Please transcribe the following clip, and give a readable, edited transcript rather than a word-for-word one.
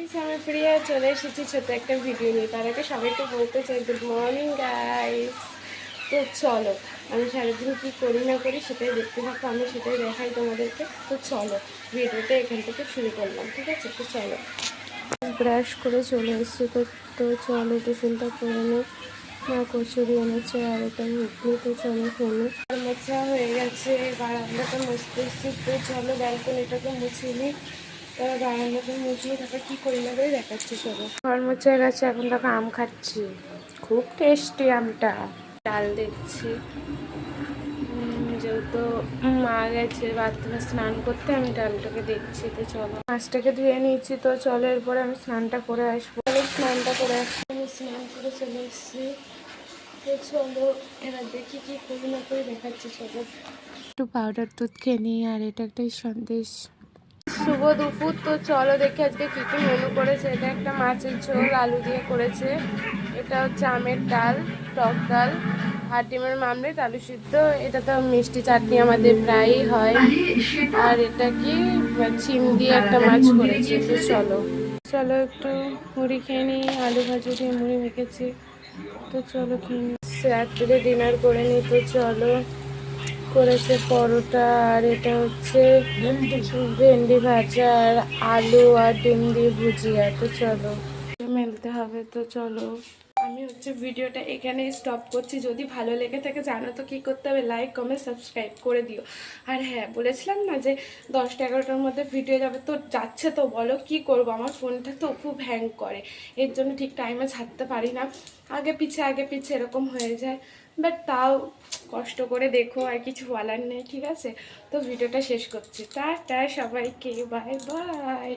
Guys, আমি প্রিয়া চলে এসেছি ছোট একটা ভিডিও নিয়ে। তার আগে সবাইকে বলতে চাই গুড মর্নিং গাইস। তো চলো, আমি সারাদিন কী করি না করি সেটাই দেখতে থাকো, আমি সেটাই দেখাই তোমাদেরকে। তো চলো, ভিডিওটা এখান থেকে শুরু করলাম, ঠিক আছে? তো চলো, ব্রাশ করে চলে এসেছি। তো চলো টিফিনটা করে নিই। মা কচুরি এনেছে আর এটা ঘুগনি। তো চলো ফোনে মোছা হয়ে গেছে, বারান্দাটা মুছতে এসেছি। তো চলো ব্যালকনিটাকে মুছিয়ে নিই। তারা বারান্দাটা মুছিয়ে তারপর কী করি না করে দেখাচ্ছি। চলো, ঘর মোছা হয়ে গেছে, এখন তাকে আম খাচ্ছি। খুব টেস্টি আমটা। ডাল দেখছি, যেহেতু মা গেছে বাথরুমে স্নান করতে, আমি ডালটাকে দেখছি। তো চলো, মাছটাকে ধুয়ে নিয়েছি। তো চলো, এরপরে আমি স্নানটা করে আসবো। স্নানটা করে আসবো, আমি স্নান করে চলে এসেছি। তো চলো, এবার দেখি কি করি না করে দেখাচ্ছি। চলো, একটু পাউডার দুধ খেয়ে নিই। আর এটা একটা সন্দেশ। শুভ দুপুর। তো চলো দেখি আজকে কী কী মেনু করেছে। এটা একটা মাছের ঝোল আলু দিয়ে করেছে। এটা হচ্ছে আমের ডাল, টক ডাল আর ডিমের মামলেট, আলু সিদ্ধ। এটা তো মিষ্টি চাটনি আমাদের প্রায়ই হয়। আর এটা কি ছিম দিয়ে একটা মাছ করেছে। তো চলো চলো একটু মুড়ি খেয়ে নিই। আলু ভাজি দিয়ে মুড়ি মেখেছি। তো চলো খেয়ে নিই, রাত্রে ডিনার করে নিই। তো চলো, করেছে পরোটা আর এটা হচ্ছে ভেন্ডি ভাজা আর আলু আর ডিম দিয়ে ভুজিয়া। তো চলো মেলতে হবে। তো চলো, আমি হচ্ছে ভিডিওটা এখানে স্টপ করছি। যদি ভালো লেগে থাকে জানো তো কী করতে হবে, লাইক কমেন্ট সাবস্ক্রাইব করে দিও। আর হ্যাঁ, বলেছিলাম না যে 10টা-11টার মধ্যে ভিডিও যাবে, তো যাচ্ছে। তো বলো কি করব, আমার ফোনটা তো খুব হ্যাং করে, এর জন্য ঠিক টাইমে ছাড়তে পারি না। আগে পিছে এরকম হয়ে যায়। বাট তাও কষ্ট করে দেখো, আর কিছু বলার নেই, ঠিক আছে? তো ভিডিওটা শেষ করছি। টাটা সবাইকে, বাই বাই।